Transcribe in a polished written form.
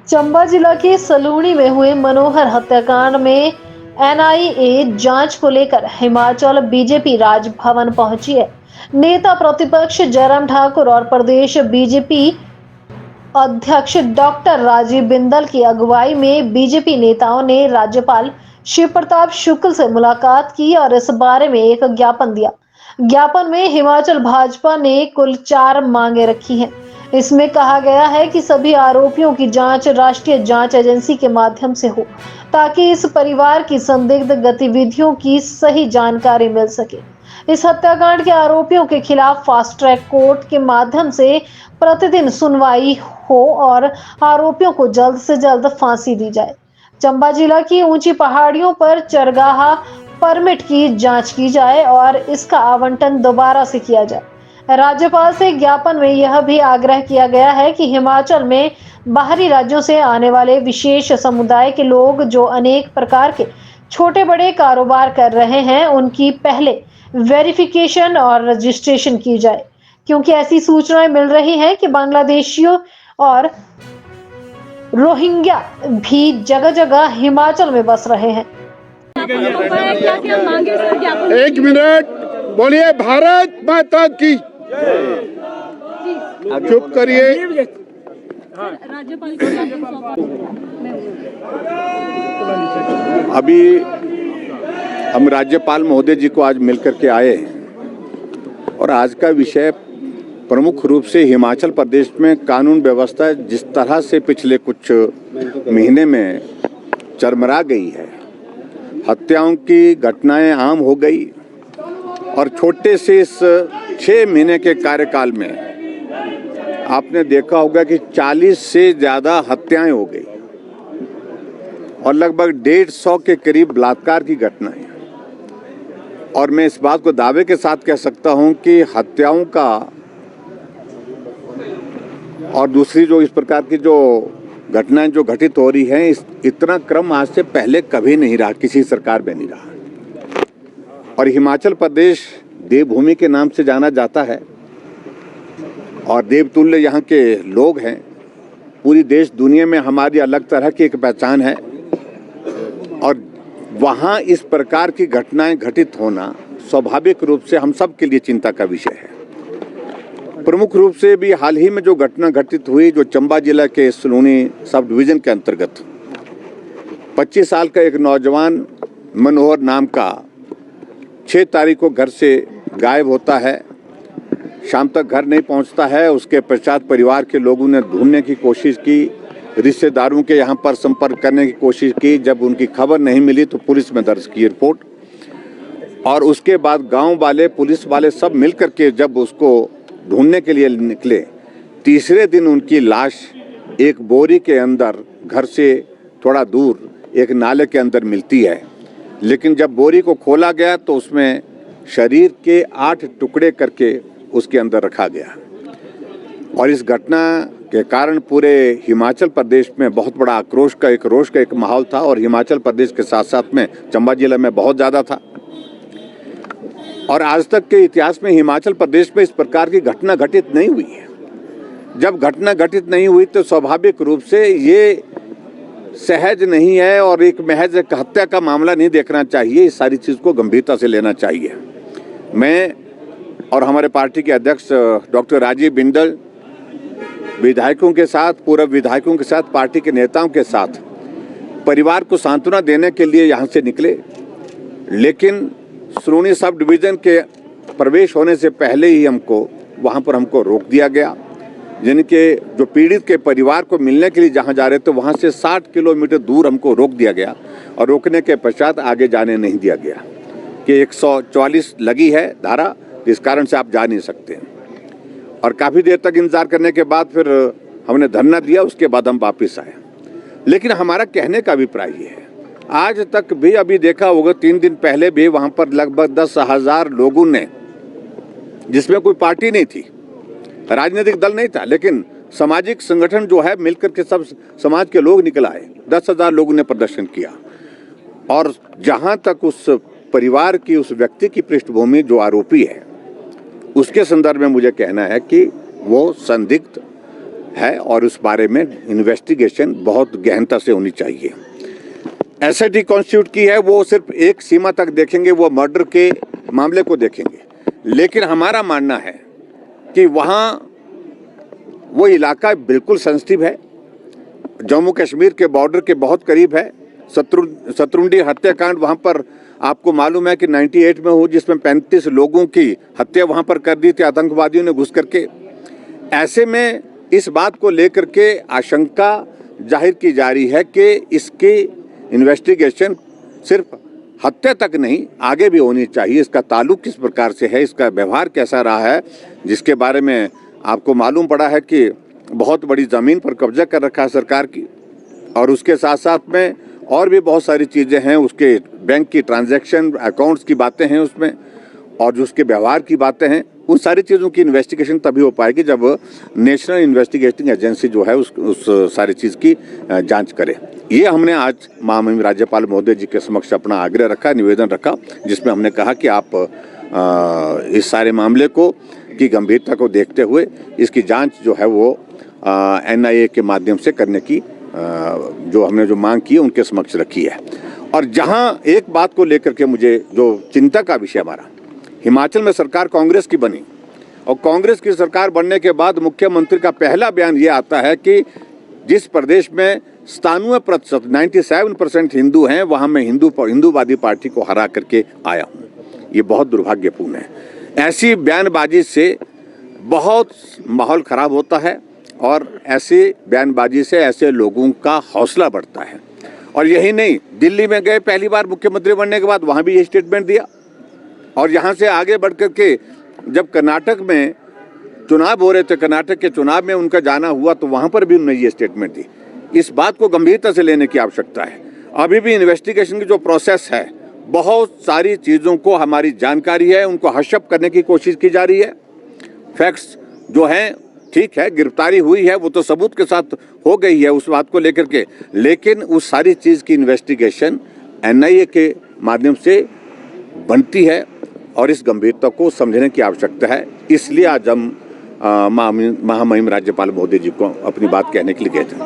चंबा जिला के सलूणी में हुए मनोहर हत्याकांड में एनआईए जांच को लेकर हिमाचल बीजेपी राजभवन पहुंची है। नेता प्रतिपक्ष जयराम ठाकुर और प्रदेश बीजेपी अध्यक्ष डॉक्टर राजीव बिंदल की अगुवाई में बीजेपी नेताओं ने राज्यपाल शिव प्रताप शुक्ल से मुलाकात की और इस बारे में एक ज्ञापन दिया। ज्ञापन में हिमाचल भाजपा ने कुल 4 मांगे रखी हैं। इसमें कहा गया है कि सभी आरोपियों की जांच राष्ट्रीय जांच एजेंसी के माध्यम से हो, ताकि इस परिवार की संदिग्ध गतिविधियों की सही जानकारी मिल सके। इस हत्याकांड के आरोपियों के खिलाफ फास्ट ट्रैक कोर्ट के माध्यम से प्रतिदिन सुनवाई हो और आरोपियों को जल्द से जल्द फांसी दी जाए। चंबा जिला की ऊंची पहाड़ियों पर चरगाह परमिट की जांच की जाए और इसका आवंटन दोबारा से किया जाए। राज्यपाल से ज्ञापन में यह भी आग्रह किया गया है कि हिमाचल में बाहरी राज्यों से आने वाले विशेष समुदाय के लोग जो अनेक प्रकार के छोटे बड़े कारोबार कर रहे हैं, उनकी पहले वेरिफिकेशन और रजिस्ट्रेशन की जाए, क्योंकि ऐसी सूचनाएं मिल रही हैं कि बांग्लादेशियों और रोहिंग्या भी जगह जगह हिमाचल में बस रहे हैं। एक मिनट बोलिए, भारत माता की। चुप करिए। अभी हम राज्यपाल महोदय जी को आज मिलकर के आए और आज का विषय प्रमुख रूप से हिमाचल प्रदेश में कानून व्यवस्था जिस तरह से पिछले कुछ महीने में चरमरा गई है, हत्याओं की घटनाएं आम हो गई और छोटे से इस 6 महीने के कार्यकाल में आपने देखा होगा कि 40 से ज़्यादा हत्याएं हो गई और लगभग 150 के करीब बलात्कार की घटनाएं। और मैं इस बात को दावे के साथ कह सकता हूं कि हत्याओं का और दूसरी जो इस प्रकार की जो घटनाएं जो घटित हो रही हैं, इतना क्रम आज से पहले कभी नहीं रहा, किसी सरकार में नहीं रहा। और हिमाचल प्रदेश देवभूमि के नाम से जाना जाता है और देवतुल्य यहाँ के लोग हैं। पूरी देश दुनिया में हमारी अलग तरह की एक पहचान है और वहाँ इस प्रकार की घटनाएं घटित होना स्वाभाविक रूप से हम सब के लिए चिंता का विषय है। प्रमुख रूप से भी हाल ही में जो घटना घटित हुई, जो चंबा जिला के सलूणी सब डिवीज़न के अंतर्गत 25 साल का एक नौजवान मनोहर नाम का 6 तारीख को घर से गायब होता है, शाम तक घर नहीं पहुंचता है। उसके पश्चात परिवार के लोगों ने ढूंढने की कोशिश की, रिश्तेदारों के यहाँ पर संपर्क करने की कोशिश की। जब उनकी खबर नहीं मिली तो पुलिस में दर्ज की रिपोर्ट और उसके बाद गांव वाले, पुलिस वाले सब मिल कर के जब उसको ढूंढने के लिए निकले, तीसरे दिन उनकी लाश एक बोरी के अंदर घर से थोड़ा दूर एक नाले के अंदर मिलती है। लेकिन जब बोरी को खोला गया तो उसमें शरीर के 8 टुकड़े करके उसके अंदर रखा गया और इस घटना के कारण पूरे हिमाचल प्रदेश में बहुत बड़ा आक्रोश का, एक रोष का एक माहौल था और हिमाचल प्रदेश के साथ साथ में चंबा जिला में बहुत ज़्यादा था। और आज तक के इतिहास में हिमाचल प्रदेश में इस प्रकार की घटना घटित नहीं हुई है। जब घटना घटित नहीं हुई तो स्वाभाविक रूप से ये सहज नहीं है और एक महज एक हत्या का मामला नहीं देखना चाहिए। इस सारी चीज़ को गंभीरता से लेना चाहिए। मैं और हमारे पार्टी के अध्यक्ष डॉक्टर राजीव बिंदल विधायकों के साथ, पूर्व विधायकों के साथ, पार्टी के नेताओं के साथ परिवार को सांत्वना देने के लिए यहाँ से निकले, लेकिन सलूणी सब डिवीज़न के प्रवेश होने से पहले ही वहाँ पर हमको रोक दिया गया। जिनके जो पीड़ित के परिवार को मिलने के लिए जहाँ जा रहे थे वहाँ से 60 किलोमीटर दूर हमको रोक दिया गया और रोकने के पश्चात आगे जाने नहीं दिया गया कि 144 लगी है धारा, जिस कारण से आप जा नहीं सकते। और काफ़ी देर तक इंतज़ार करने के बाद फिर हमने धरना दिया, उसके बाद हम वापस आए। लेकिन हमारा कहने का अभिप्राय ये है, आज तक भी अभी देखा होगा 3 दिन पहले भी वहाँ पर लगभग 10,000 लोगों ने, जिसमें कोई पार्टी नहीं थी, राजनीतिक दल नहीं था, लेकिन सामाजिक संगठन जो है मिलकर के सब समाज के लोग निकल आए। 10,000 लोगों ने प्रदर्शन किया और जहाँ तक उस परिवार की, उस व्यक्ति की पृष्ठभूमि जो आरोपी है, उसके संदर्भ में मुझे कहना है कि वो संदिग्ध है और उस बारे में इन्वेस्टिगेशन बहुत गहनता से होनी चाहिए। एसआईटी कॉन्स्टिट्यूट की है, वो सिर्फ एक सीमा तक देखेंगे, वो मर्डर के मामले को देखेंगे, लेकिन हमारा मानना है कि वहाँ वो इलाका बिल्कुल सेंसिटिव है, जम्मू कश्मीर के बॉर्डर के बहुत करीब है। शत्रुंडी हत्याकांड वहाँ पर आपको मालूम है कि 98 में हो, जिसमें 35 लोगों की हत्या वहाँ पर कर दी थी आतंकवादियों ने घुस करके। ऐसे में इस बात को लेकर के आशंका जाहिर की जा रही है कि इसकी इन्वेस्टिगेशन सिर्फ हत्या तक नहीं, आगे भी होनी चाहिए। इसका ताल्लुक किस प्रकार से है, इसका व्यवहार कैसा रहा है, जिसके बारे में आपको मालूम पड़ा है कि बहुत बड़ी ज़मीन पर कब्जा कर रखा है सरकार की, और उसके साथ साथ में और भी बहुत सारी चीज़ें हैं, उसके बैंक की ट्रांजैक्शन अकाउंट्स की बातें हैं उसमें, और जो उसके व्यवहार की बातें हैं, उन सारी चीज़ों की इन्वेस्टिगेशन तभी हो पाएगी जब नेशनल इन्वेस्टिगेटिंग एजेंसी जो है उस सारी चीज़ की जांच करे। ये हमने आज महामहिम राज्यपाल महोदय जी के समक्ष अपना आग्रह रखा, निवेदन रखा, जिसमें हमने कहा कि आप इस सारे मामले को की गंभीरता को देखते हुए इसकी जांच जो है वो NIA के माध्यम से करने की जो हमने जो मांग की है उनके समक्ष रखी है। और जहां एक बात को लेकर के मुझे जो चिंता का विषय हमारा, हिमाचल में सरकार कांग्रेस की बनी और कांग्रेस की सरकार बनने के बाद मुख्यमंत्री का पहला बयान ये आता है कि जिस प्रदेश में 97% हिंदू हैं, वहां मैं हिंदूवादी पार्टी को हरा करके आया हूं। ये बहुत दुर्भाग्यपूर्ण है। ऐसी बयानबाजी से बहुत माहौल खराब होता है और ऐसी बयानबाजी से ऐसे लोगों का हौसला बढ़ता है। और यही नहीं, दिल्ली में गए पहली बार मुख्यमंत्री बनने के बाद, वहाँ भी ये स्टेटमेंट दिया, और यहाँ से आगे बढ़ कर के जब कर्नाटक में चुनाव हो रहे थे, कर्नाटक के चुनाव में उनका जाना हुआ, तो वहाँ पर भी उन्होंने ये स्टेटमेंट दी। इस बात को गंभीरता से लेने की आवश्यकता है। अभी भी इन्वेस्टिगेशन की जो प्रोसेस है, बहुत सारी चीज़ों को हमारी जानकारी है, उनको हशप करने की कोशिश की जा रही है। फैक्ट्स जो हैं ठीक है, गिरफ्तारी हुई है, वो तो सबूत के साथ हो गई है उस बात को लेकर के, लेकिन उस सारी चीज़ की इन्वेस्टिगेशन NIA के माध्यम से बनती है और इस गंभीरता को समझने की आवश्यकता है। इसलिए आज हम महामहिम राज्यपाल महोदय जी को अपनी बात कहने के लिए गए थे।